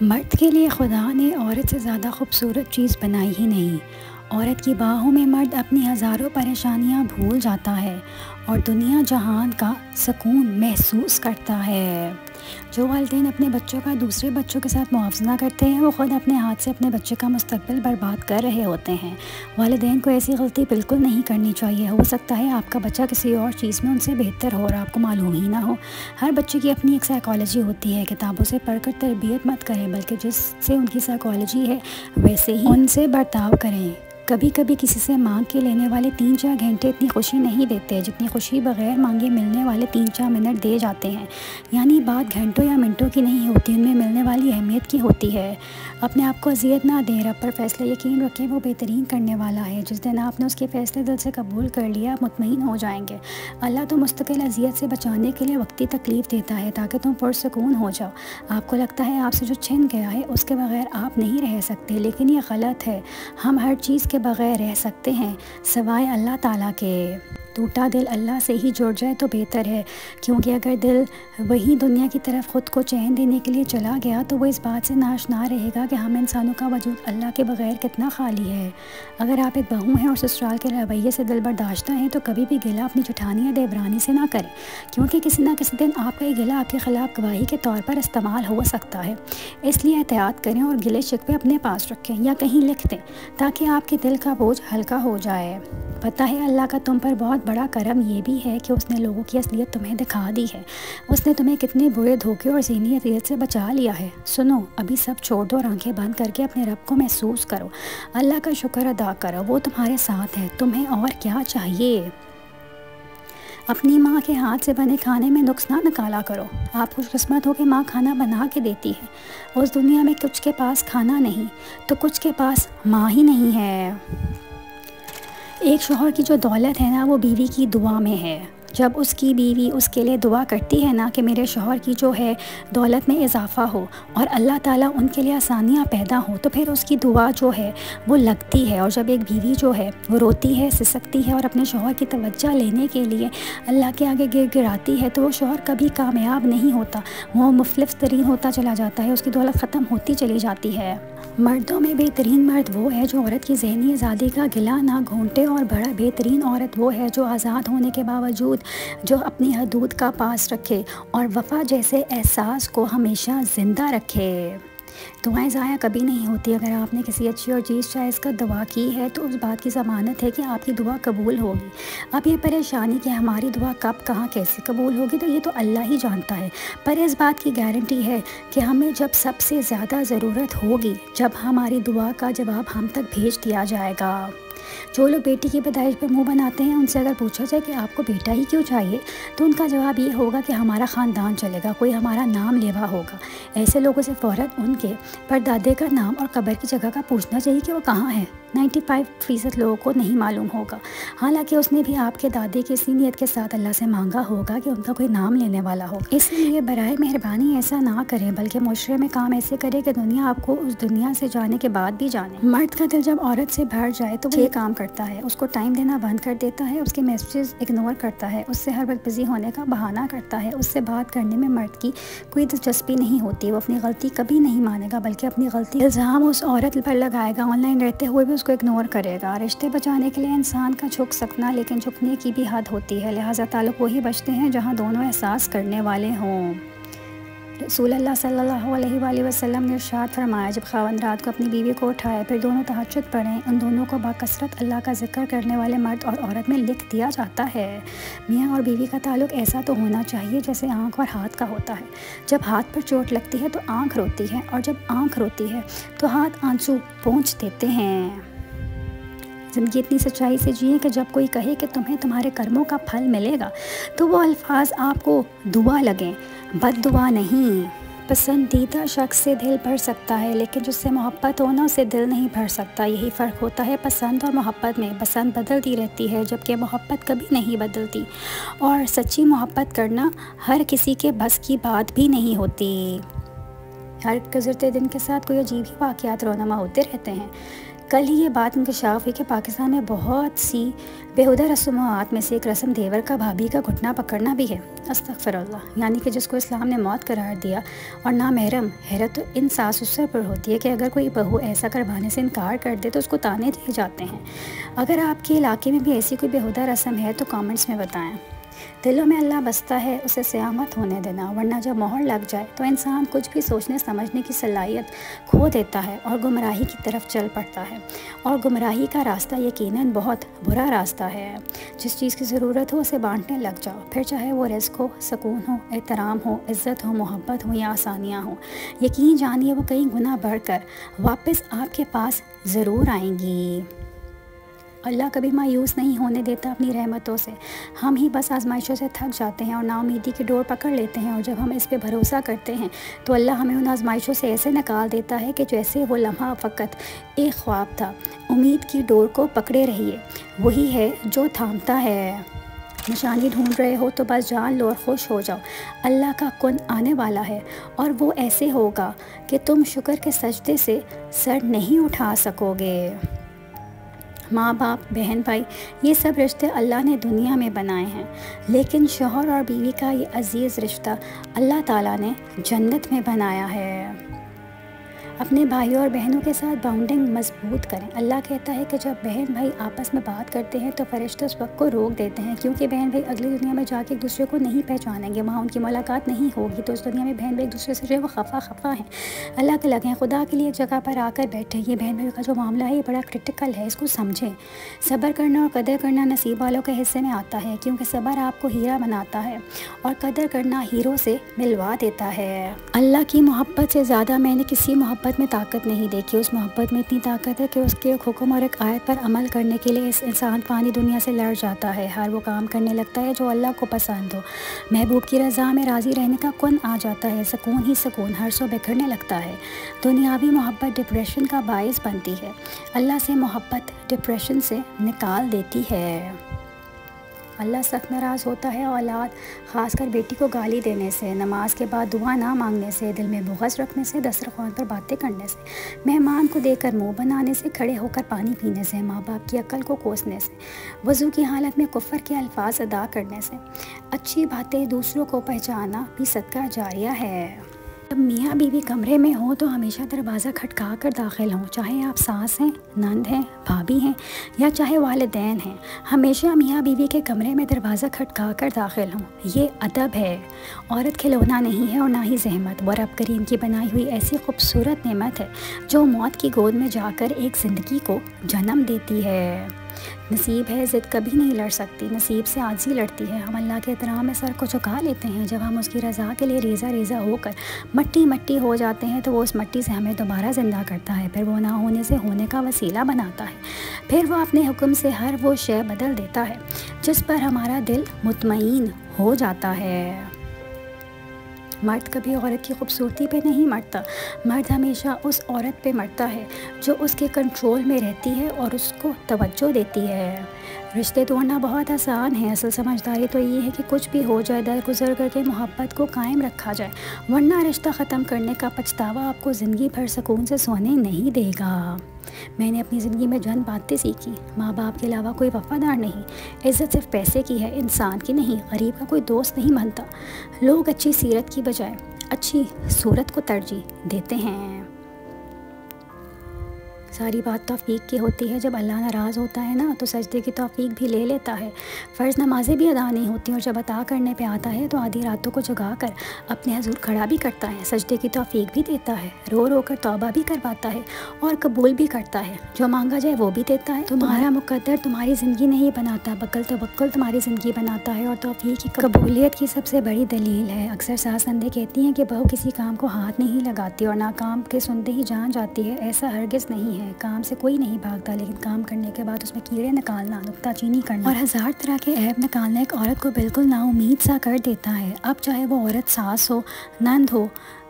मर्द के लिए खुदा ने औरत से ज़्यादा खूबसूरत चीज़ बनाई ही नहीं। औरत की बाहों में मर्द अपनी हज़ारों परेशानियां भूल जाता है और दुनिया जहान का सुकून महसूस करता है। जो वालिदैन अपने बच्चों का दूसरे बच्चों के साथ मुआवजा करते हैं, वो ख़ुद अपने हाथ से अपने बच्चे का मुस्तकबिल बर्बाद कर रहे होते हैं। वालिदैन को ऐसी गलती बिल्कुल नहीं करनी चाहिए। हो सकता है आपका बच्चा किसी और चीज़ में उनसे बेहतर हो और आपको मालूम ही ना हो। हर बच्चे की अपनी एक साइकोलॉजी होती है। किताबों से पढ़कर तरबियत मत करें, बल्कि जिससे उनकी साइकोलॉजी है वैसे ही उनसे बर्ताव करें। कभी कभी किसी से मांग के लेने वाले 3-4 घंटे इतनी खुशी नहीं देते जितनी खुशी बग़ैर मांगे मिलने वाले 3-4 मिनट दे जाते हैं। यानी बात घंटों या मिनटों की नहीं होती, उनमें मिलने वाली अहमियत की होती है। अपने आप को अजियत ना दें, रब पर फैसला यकीन रखें, वो बेहतरीन करने वाला है। जिस दिन आपने उसके फ़ैसले दिल से कबूल कर लिया, आप मुतमईन हो जाएंगे। अल्लाह तो मुस्तकिल अजियत से बचाने के लिए वक्ती तकलीफ़ देता है ताकि तुम पुरसुकून हो जाओ। आपको लगता है आपसे जो छिन गया है उसके बगैर आप नहीं रह सकते, लेकिन ये गलत है। हम हर चीज़ के बगैर रह सकते हैं सिवाय अल्लाह ताला के। टूटा दिल अल्लाह से ही जुड़ जाए तो बेहतर है, क्योंकि अगर दिल वही दुनिया की तरफ ख़ुद को चैन देने के लिए चला गया तो वो इस बात से नाशना रहेगा कि हम इंसानों का वजूद अल्लाह के बगैर कितना खाली है। अगर आप एक बहू हैं और ससुराल के रवैये से दिल बर्दाश्ता हैं तो कभी भी गिला अपनी जेठानी या देवरानी से ना करें, क्योंकि किसी ना किसी दिन आपका ये गिला आपके ख़िलाफ़ गवाही के तौर पर इस्तेमाल हो सकता है। इसलिए एहतियात करें और गिले शिकवे अपने पास रखें या कहीं लिख दें ताकि आपके दिल का बोझ हल्का हो जाए। पता है अल्लाह का तुम पर बहुत बड़ा करम ये भी है कि उसने लोगों की असलियत तुम्हें दिखा दी है। उसने तुम्हें कितने बुरे धोखे और ज़हनी अज़ियत से बचा लिया है। सुनो, अभी सब छोड़ दो और आंखें बंद करके अपने रब को महसूस करो। अल्लाह का शुक्र अदा करो, वो तुम्हारे साथ है। तुम्हें और क्या चाहिए। अपनी माँ के हाथ से बने खाने में नुक्स ना निकाला करो। आप खुशकिस्मत हो कि माँ खाना बना के देती है। उस दुनिया में कुछ के पास खाना नहीं तो कुछ के पास माँ ही नहीं है। एक शौहर की जो दौलत है ना, वो बीवी की दुआ में है। जब उसकी बीवी उसके लिए दुआ करती है ना कि मेरे शौहर की जो है दौलत में इजाफ़ा हो और अल्लाह ताला उनके लिए आसानियाँ पैदा हो, तो फिर उसकी दुआ जो है वो लगती है। और जब एक बीवी जो है वो रोती है, सिसकती है और अपने शौहर की तवज्जो लेने के लिए अल्लाह के आगे गिड़गिड़ाती है, तो वो शौहर कभी कामयाब नहीं होता। वो मुफलिस तरीन होता चला जाता है, उसकी दौलत ख़त्म होती चली जाती है। मर्दों में बेहतरीन मर्द वो है जो औरत की ज़हनी आज़ादी का गिला ना घोंटे, और बड़ा बेहतरीन औरत वो है जो आज़ाद होने के बावजूद जो अपनी हदूद का पास रखे और वफ़ा जैसे एहसास को हमेशा ज़िंदा रखे। दुआएं ज़ाया कभी नहीं होती। अगर आपने किसी अच्छी और चीज़ चाहे इसका दुआ की है तो उस बात की ज़मानत है कि आपकी दुआ कबूल होगी। अब ये परेशानी कि हमारी दुआ कब कहाँ कैसे कबूल होगी, तो ये तो अल्लाह ही जानता है। पर इस बात की गारंटी है कि हमें जब सबसे ज़्यादा ज़रूरत होगी, जब हमारी दुआ का जवाब हम तक भेज दिया जाएगा। जो लोग बेटी की पैदाइश पर मुंह बनाते हैं, उनसे अगर पूछा जाए कि आपको बेटा ही क्यों चाहिए, तो उनका जवाब ये होगा कि हमारा ख़ानदान चलेगा, कोई हमारा नाम लेवा होगा। ऐसे लोगों से फ़ौरन उनके परदादे का नाम और कब्र की जगह का पूछना चाहिए कि वो कहाँ है। 95% लोगों को नहीं मालूम होगा। हालांकि उसने भी आपके दादे की इसी नीयत के साथ अल्लाह से मांगा होगा कि उनका कोई नाम लेने वाला हो। इसलिए बराए मेहरबानी ऐसा ना करें, बल्कि मुशरे में काम ऐसे करें कि दुनिया आपको उस दुनिया से जाने के बाद भी जाने। मर्द का दिल जब औरत से भर जाए तो वो ये काम करता है, उसको टाइम देना बंद कर देता है, उसके मैसेजेस इग्नोर करता है, उससे हर वक्त बिजी होने का बहाना करता है। उससे बात करने में मर्द की कोई दिलचस्पी नहीं होती। वो अपनी गलती कभी नहीं मानेगा, बल्कि अपनी गलती इल्ज़ाम उस औरत पर लगाएगा। ऑनलाइन रहते हुए भी उसको इग्नोर करेगा। रिश्ते बचाने के लिए इंसान का झुक सकना, लेकिन झुकने की भी हद होती है। लिहाजा ताल्लुक वही बचते हैं जहाँ दोनों एहसास करने वाले हों। रसूल अल्लाह सल्लल्लाहु अलैहि वसल्लम ने इरशाद फरमाया, जब खावंद रात को अपनी बीवी को उठाए फिर दोनों तहज्जुद पढ़ें, उन दोनों को बाकसरत अल्लाह का जिक्र करने वाले मर्द और औरत में लिख दिया जाता है। मियाँ और बीवी का ताल्लुक ऐसा तो होना चाहिए जैसे आँख और हाथ का होता है। जब हाथ पर चोट लगती है तो आँख रोती है, और जब आँख रोती है तो हाथ आंसू पोंछ देते हैं। ज़िंदगी इतनी सच्चाई से जिए कि जब कोई कहे कि तुम्हें तुम्हारे कर्मों का फल मिलेगा, तो वो अल्फाज आपको दुआ लगें, बद्दुआ नहीं। पसंदीदा शख्स से दिल भर सकता है, लेकिन जिससे मोहब्बत हो ना, उससे दिल नहीं भर सकता। यही फ़र्क होता है पसंद और मोहब्बत में। पसंद बदलती रहती है, जबकि मोहब्बत कभी नहीं बदलती। और सच्ची मोहब्बत करना हर किसी के बस की बात भी नहीं होती। हर गुज़रते दिन के साथ कोई अजीब ही वाक़यात रोनमा होते रहते हैं। कल ही ये बात इंकशाफ हुई कि पाकिस्तान में बहुत सी बेहुदा रस्मात में से एक रस्म देवर का भाभी का घुटना पकड़ना भी है। अस्तगफिरुल्लाह। यानी कि जिसको इस्लाम ने मौत करार दिया और ना महरम। हैरत तो इन सास ससुर पर होती है कि अगर कोई बहू ऐसा करवाने से इनकार कर दे तो उसको ताने दिए जाते हैं। अगर आपके इलाके में भी ऐसी कोई बेहुदा रस्म है तो कमेंट्स में बताएं। दिलों में अल्लाह बसता है, उसे क़यामत होने देना, वरना जब मोहर लग जाए तो इंसान कुछ भी सोचने समझने की सलाहियत खो देता है और गुमराही की तरफ चल पड़ता है। और गुमराही का रास्ता यकीनन बहुत बुरा रास्ता है। जिस चीज़ की ज़रूरत हो उसे बांटने लग जाओ, फिर चाहे वो रिज़्क़ हो, सुकून हो, एहतराम हो, इज़्ज़त हो, मोहब्बत हो या आसानियाँ हो, यकीन जानिए वो कई गुना बढ़कर वापस आपके पास ज़रूर आएंगी। अल्लाह कभी मायूस नहीं होने देता अपनी रहमतों से। हम ही बस आजमाइशों से थक जाते हैं और नाउमीदी की डोर पकड़ लेते हैं, और जब हम इस पे भरोसा करते हैं तो अल्लाह हमें उन आजमाइशों से ऐसे निकाल देता है कि जैसे वो लम्हा फ़कत एक ख्वाब था। उम्मीद की डोर को पकड़े रहिए, वही है जो थामता है। निशानी ढूंढ रहे हो तो बस जान लो और खुश हो जाओ। अल्लाह का कुन आने वाला है और वो ऐसे होगा कि तुम शुक्र के सजदे से सर नहीं उठा सकोगे। माँ बाप, बहन भाई, ये सब रिश्ते अल्लाह ने दुनिया में बनाए हैं, लेकिन शौहर और बीवी का ये अज़ीज़ रिश्ता अल्लाह ताला ने जन्नत में बनाया है। अपने भाइयों और बहनों के साथ बाउंडिंग मजबूत करें। अल्लाह कहता है कि जब बहन भाई आपस में बात करते हैं तो फरिश्ते उस वक्त को रोक देते हैं, क्योंकि बहन भाई अगली दुनिया में जाके एक दूसरे को नहीं पहचानेंगे, वहाँ उनकी मुलाकात नहीं होगी। तो उस दुनिया में बहन भाई एक दूसरे से जो है वो खफा हैं, अलग अलग हैं। खुदा के लिए एक जगह पर आकर बैठे। ये बहन भाई का जो मामला है ये बड़ा क्रिटिकल है, इसको समझें। सब्र करना और कदर करना नसीब वालों के हिस्से में आता है, क्योंकि सब्र आपको हीरा बनाता है और कदर करना हीरो से मिलवा देता है। अल्लाह की मोहब्बत से ज़्यादा मैंने किसी मोहब्बत में ताकत नहीं देखी। उस मोहब्बत में इतनी ताकत है कि उसके एक हुक्म और एक आयत पर अमल करने के लिए इस इंसान फ़ानी दुनिया से लड़ जाता है। हर वो काम करने लगता है जो अल्लाह को पसंद हो। महबूब की रज़ा में राज़ी रहने का कुन आ जाता है। सुकून ही सुकून, हर सो बिखरने लगता है। दुनियावी मोहब्बत डिप्रेशन का बाइस बनती है। अल्लाह से मोहब्बत डिप्रेशन से निकाल देती है। अल्लाह सख्त नाराज़ होता है औलाद, ख़ासकर बेटी को गाली देने से, नमाज के बाद दुआ ना मांगने से, दिल में बुग़्ज़ रखने से, दस्तरख़्वान पर बातें करने से, मेहमान को देकर मुंह बनाने से, खड़े होकर पानी पीने से, माँ बाप की अक्ल को कोसने से, वज़ू की हालत में कुफ़र के अल्फाज अदा करने से। अच्छी बातें दूसरों को पहचाना भी सदका जारिया है। जब मियाँ बीवी कमरे में हो तो हमेशा दरवाज़ा खटका कर दाखिल हों, चाहे आप सास हैं, नंद हैं, भाभी हैं या चाहे वालिदैन हैं। हमेशा मियाँ बीवी के कमरे में दरवाज़ा खटका कर दाखिल हों। ये अदब है। औरत खिलौना नहीं है और ना ही ज़हमत। वो रब करीम की बनाई हुई ऐसी खूबसूरत नेमत है जो मौत की गोद में जाकर एक ज़िंदगी को जन्म देती है। नसीब है ज़िद कभी नहीं लड़ सकती, नसीब से आजी लड़ती है। हम अल्लाह के एहतराम में सर को झुका लेते हैं। जब हम उसकी रज़ा के लिए रेज़ा रेज़ा होकर मट्टी मट्टी हो जाते हैं तो वो उस मट्टी से हमें दोबारा ज़िंदा करता है, फिर वो ना होने से होने का वसीला बनाता है, फिर वो अपने हुक्म से हर वो शय बदल देता है जिस पर हमारा दिल मुतमईन हो जाता है। मर्द कभी औरत की खूबसूरती पे नहीं मरता। मर्द हमेशा उस औरत पे मरता है जो उसके कंट्रोल में रहती है और उसको तवज्जो देती है। रिश्ते तोड़ना बहुत आसान है, असल समझदारी तो ये है कि कुछ भी हो जाए दरगुजर करके मोहब्बत को कायम रखा जाए, वरना रिश्ता ख़त्म करने का पछतावा आपको ज़िंदगी भर सुकून से सोने नहीं देगा। मैंने अपनी ज़िंदगी में चंद बातें सीखी। माँ बाप के अलावा कोई वफ़ादार नहीं। इज़्ज़त सिर्फ पैसे की है, इंसान की नहीं। गरीब का कोई दोस्त नहीं बनता। लोग अच्छी सीरत की बजाय अच्छी सूरत को तरजीह देते हैं। सारी बात तौफीक की होती है। जब अल्लाह नाराज़ होता है ना तो सजदे की तौफीक भी ले लेता है। फ़र्ज़ नमाज़ें भी अदा नहीं होती और जब अता करने पे आता है तो आधी रातों को जगा कर अपने हजूर खड़ा भी करता है, सजदे की तौफीक भी देता है, रो रो कर तौबा भी करवाता है और कबूल भी करता है। जो मांगा जाए वो भी देता है। तुम्हारा मुक़द्दर तुम्हारी ज़िंदगी नहीं बनाता, बकल तवक्कुल तुम्हारी ज़िंदगी बनाता है। और तौफीक की कबूलियत की सबसे बड़ी दलील है। अक्सर सास नंदे कहती हैं कि बहू किसी काम को हाथ नहीं लगाती और नाकाम के सुनते ही जान जाती है। ऐसा हरगिज़ नहीं है। काम से कोई नहीं भागता, लेकिन काम करने के बाद उसमें कीड़े निकालना, नुक्ताचीनी करना और हज़ार तरह के ऐब निकालना एक औरत को बिल्कुल नाउमीद सा कर देता है। अब चाहे वो औरत सास हो, नंद हो,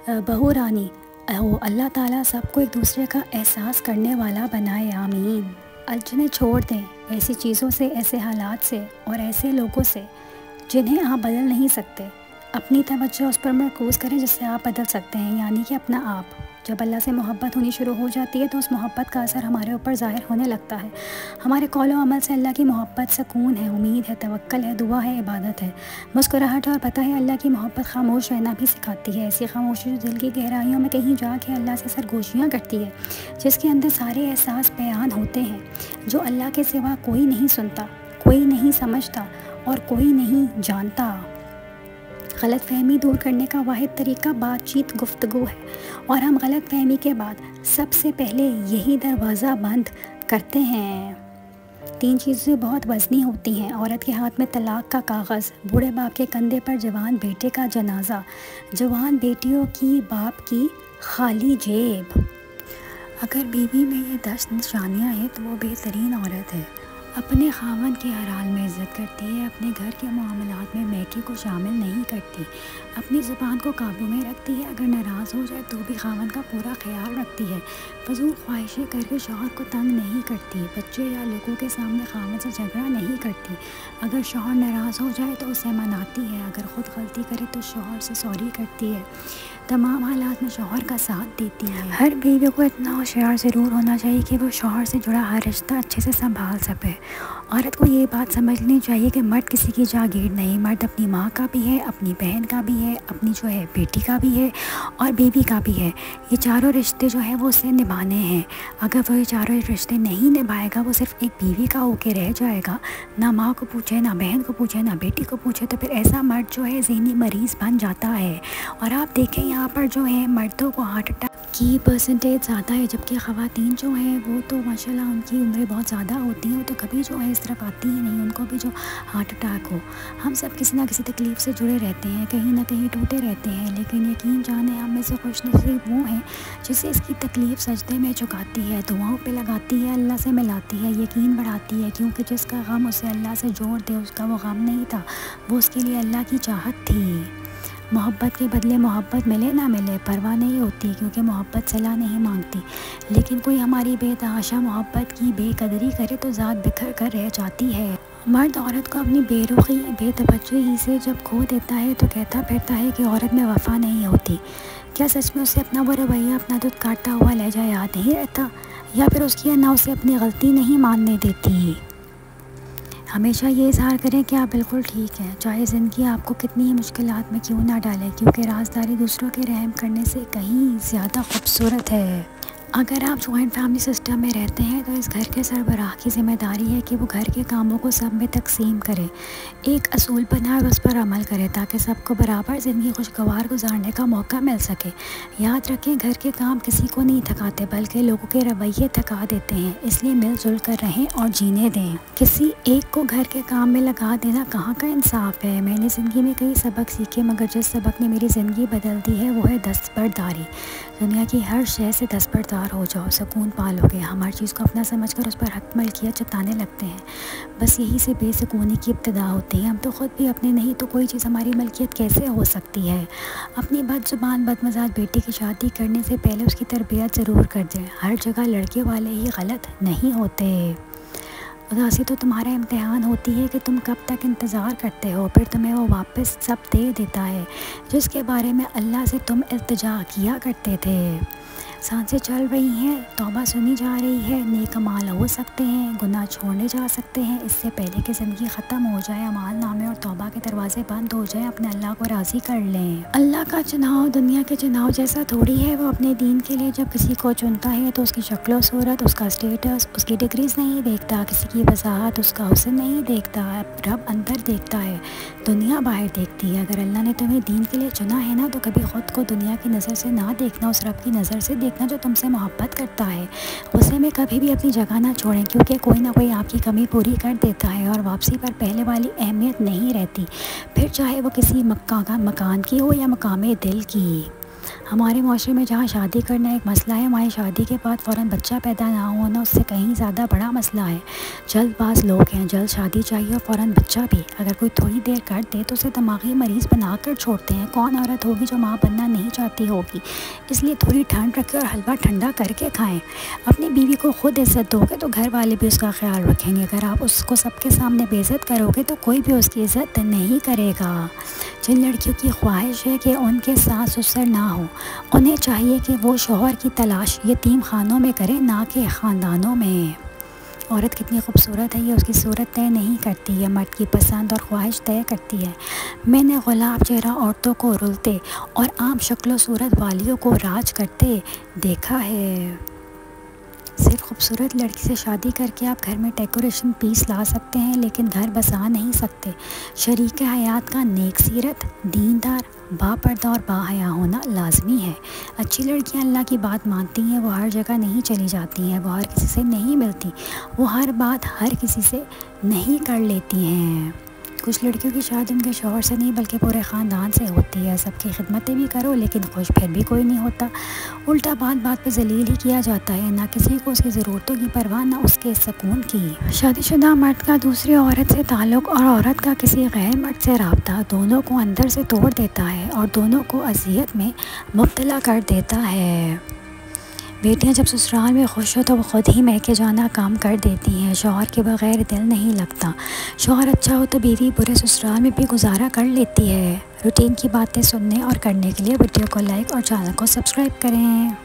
बहू रानी हो, अल्लाह ताला सबको एक दूसरे का एहसास करने वाला बनाए। आमीन। अलझने छोड़ दें ऐसी चीज़ों से, ऐसे हालात से और ऐसे लोगों से जिन्हें आप बदल नहीं सकते। अपनी तवज्जो उस पर मरकूज़ करें जिससे आप बदल सकते हैं, यानी कि अपना आप। जब अल्लाह से मोहब्बत होनी शुरू हो जाती है तो उस मोहब्बत का असर हमारे ऊपर ज़ाहिर होने लगता है। हमारे कौल व अमल से अल्लाह की मोहब्बत सुकून है, उम्मीद है, तवक्कल है, दुआ है, इबादत है, मुस्कुराहट और पता है अल्लाह की मोहब्बत खामोश रहना भी सिखाती है। ऐसी खामोशी जो दिल की गहराइयों में कहीं जाके अल्लाह से सरगोशियाँ करती है, जिसके अंदर सारे एहसास बयान होते हैं जो अल्लाह के सिवा कोई नहीं सुनता, कोई नहीं समझता और कोई नहीं जानता। गलत फहमी दूर करने का वाहिद तरीका बातचीत, गुफ्तगू है और हम गलत फहमी के बाद सबसे पहले यही दरवाज़ा बंद करते हैं। 3 चीज़ें बहुत वज़नी होती हैं। औरत के हाथ में तलाक का कागज़, बूढ़े बाप के कंधे पर जवान बेटे का जनाजा, जवान बेटियों की बाप की खाली जेब। अगर बीवी में ये 10 निशानियाँ हैं तो वो बेहतरीन औरत है। अपने खामन के हर हाल में इज़्ज़त करती है, अपने घर के मामलात में मैके को शामिल नहीं करती, अपनी ज़ुबान को काबू में रखती है, अगर नाराज़ हो जाए तो भी खामन का पूरा ख्याल रखती है, फजूल ख्वाहिशें करके शौहर को तंग नहीं करती, बच्चे या लोगों के सामने खामन से झगड़ा नहीं करती, अगर शौहर नाराज़ हो जाए तो उसे मनाती है, अगर ख़ुद गलती करे तो शौहर से सॉरी करती है, तमाम हालात में शौहर का साथ देती है। हर बीवी को इतना होशियार ज़रूर होना चाहिए कि वो शौहर से जुड़ा हर रिश्ता अच्छे से संभाल सके। औरत को ये बात समझनी चाहिए कि मर्द किसी की जागीर नहीं, मर्द अपनी माँ का भी है, अपनी बहन का भी है, अपनी जो है बेटी का भी है और बीवी का भी है। ये चारों रिश्ते जो है वो उसे निभाने हैं। अगर वो ये चारों रिश्ते नहीं निभाएगा, वो सिर्फ एक बीवी का होके रह जाएगा, ना माँ को पूछे, ना बहन को पूछे, ना बेटी को पूछे, तो फिर ऐसा मर्द जो है ज़हनी मरीज़ बन जाता है। और आप देखें यहाँ पर जो है मर्दों को हार्ट अटैक की परसेंटेज ज़्यादा है, जबकि ख़वातीन जो हैं वो तो माशाल्लाह उनकी उम्रें बहुत ज़्यादा होती हैं, तो कभी जो है इस तरफ आती ही नहीं उनको भी जो हार्ट अटैक हो। हम सब किसी ना किसी तकलीफ़ से जुड़े रहते हैं, कहीं ना कहीं टूटे रहते हैं, लेकिन यकीन जाने हम में से खुशनसीब वो हैं जिसे इसकी तकलीफ़ सजदे में झुकाती है, दुआओं पे लगाती है, अल्लाह से मिलाती है, यकीन बढ़ाती है, क्योंकि जिसका गम उसे अल्लाह से जोड़ दे उसका वो गम नहीं था, वो उसके लिए अल्लाह की चाहत थी। मोहब्बत के बदले मोहब्बत मिले ना मिले परवाह नहीं होती, क्योंकि मोहब्बत सलाह नहीं मांगती, लेकिन कोई हमारी बेतहाशा मोहब्बत की बेकदरी करे तो ज़ात बिखर कर रह जाती है। मर्द औरत को अपनी बेरुखी, बेतवज्जोही से जब खो देता है तो कहता फिरता है कि औरत में वफ़ा नहीं होती। क्या सच में उसे अपना वो रवैया, अपना दूध काटता हुआ लहजा याद नहीं रहता, या फिर उसकी अन्ना उसे अपनी गलती नहीं मानने देती? हमेशा ये इज़हार करें कि आप बिल्कुल ठीक हैं, चाहे ज़िंदगी आपको कितनी ही मुश्किलात में क्यों ना डाले, क्योंकि राज़दारी दूसरों के रहम करने से कहीं ज़्यादा खूबसूरत है। अगर आप जॉइंट फैमिली सिस्टम में रहते हैं तो इस घर के सरबराह की ज़िम्मेदारी है कि वो घर के कामों को सब में तकसीम करे, एक असूल बनाए और उस पर अमल करे, ताकि सबको बराबर ज़िंदगी खुशगवार गुजारने का मौका मिल सके। याद रखें, घर के काम किसी को नहीं थकाते बल्कि लोगों के रवैये थका देते हैं, इसलिए मिलजुल कर रहें और जीने दें। किसी एक को घर के काम में लगा देना कहाँ का इंसाफ है। मैंने ज़िंदगी में कई सबक सीखे, मगर जिस सबक ने मेरी ज़िंदगी बदल दी है वो है दस्तबरदारी। दुनिया की हर शय से दस्तबरदार हो जाओ, सुकून पालोगे। हम हर चीज़ को अपना समझकर उस पर हक मलकियत जताने लगते हैं, बस यही से बेसुकूनी की इब्तिदा होती है। हम तो ख़ुद भी अपने नहीं तो कोई चीज़ हमारी मलकियत कैसे हो सकती है। अपनी बदजुबान बदमज़ाज बेटी की शादी करने से पहले उसकी तरबियत ज़रूर कर दें। हर जगह लड़के वाले ही गलत नहीं होते। उदासी तो तुम्हारा इम्तिहान होती है कि तुम कब तक इंतज़ार करते हो, फिर तुम्हें वो वापस सब दे देता है जिसके बारे में अल्लाह से तुम इल्तिजा किया करते थे। सांसें चल रही हैं, तौबा सुनी जा रही है, नेक अमाल हो सकते हैं, गुनाह छोड़ने जा सकते हैं। इससे पहले कि ज़िंदगी ख़त्म हो जाए, अमाल नामे और तौबा के दरवाजे बंद हो जाए, अपने अल्लाह को राज़ी कर लें। अल्लाह का चुनाव दुनिया के चुनाव जैसा थोड़ी है। वो अपने दीन के लिए जब किसी को चुनता है तो उसकी शक्ल व सूरत, उसका स्टेटस, उसकी डिग्रीज़ नहीं देखता, किसी की वजाहत, उसका हुस्न नहीं देखता। रब अंदर देखता है, दुनिया बाहर देखती है। अगर अल्लाह ने तुम्हें दीन के लिए चुना है ना, तो कभी ख़ुद को दुनिया की नज़र से ना देखना, उस रब की नज़र से देखना जो तुमसे मोहब्बत करता है। गुस्से में कभी भी अपनी जगह ना छोड़ें, क्योंकि कोई ना कोई आपकी कमी पूरी कर देता है और वापसी पर पहले वाली अहमियत नहीं रहती, फिर चाहे वो किसी मकान की हो या मकामे दिल की। हमारे माशरे में जहाँ शादी करना एक मसला है, हमारी शादी के बाद फ़ौरन बच्चा पैदा ना होना उससे कहीं ज़्यादा बड़ा मसला है। जल्दबाज लोग हैं, जल्द शादी चाहिए और फ़ौरन बच्चा भी। अगर कोई थोड़ी देर कर दे तो उसे दिमागी मरीज़ बना कर छोड़ते हैं। कौन औरत होगी जो माँ बनना नहीं चाहती होगी। इसलिए थोड़ी ठंड रखें और हलवा ठंडा करके खाएं। अपनी बीवी को खुद इज़्ज़त दोगे तो घर वाले भी उसका ख्याल रखेंगे। अगर आप उसको सबके सामने बेइज्जत करोगे तो कोई भी उसकी इज़्ज़त नहीं करेगा। जिन लड़कियों की ख्वाहिश है कि उनके सास ससुर ना हो। उन्हें चाहिए कि वो शौहर की तलाश यतीम खानों में करें, ना कि ख़ानदानों में। औरत कितनी खूबसूरत है ये उसकी सूरत तय नहीं करती, है मर्द की पसंद और ख्वाहिश तय करती है। मैंने गुलाब चेहरा औरतों को रुलते और आम शक्लो सूरत वालियों को राज करते देखा है। सिर्फ खूबसूरत लड़की से शादी करके आप घर में डेकोरेशन पीस ला सकते हैं, लेकिन घर बसा नहीं सकते। शरीक हयात का नेक सीरत, दीनदार, बापर्दा और बाहया होना लाजमी है। अच्छी लड़कियां अल्लाह की बात मानती हैं, वो हर जगह नहीं चली जाती हैं, वो हर किसी से नहीं मिलती, वो हर बात हर किसी से नहीं कर लेती हैं। कुछ लड़कियों की शादी उनके शौहर से नहीं बल्कि पूरे ख़ानदान से होती है। सबकी खिदमतें भी करो लेकिन खुश फिर भी कोई नहीं होता। उल्टा बात बात पे जलील ही किया जाता है, ना किसी को उसकी ज़रूरतों की परवाह, ना उसके सुकून की। शादीशुदा मर्द का दूसरी औरत से ताल्लुक़ और औरत का किसी गैर मर्द से रब्ता दोनों को अंदर से तोड़ देता है और दोनों को अज़ियत में मुब्तला कर देता है। बेटियां जब ससुराल में खुश हो तो वो ख़ुद ही महके जाना काम कर देती हैं। शौहर के बग़ैर दिल नहीं लगता। शौहर अच्छा हो तो बीवी बुरे ससुराल में भी गुजारा कर लेती है। रूटीन की बातें सुनने और करने के लिए वीडियो को लाइक और चैनल को सब्सक्राइब करें।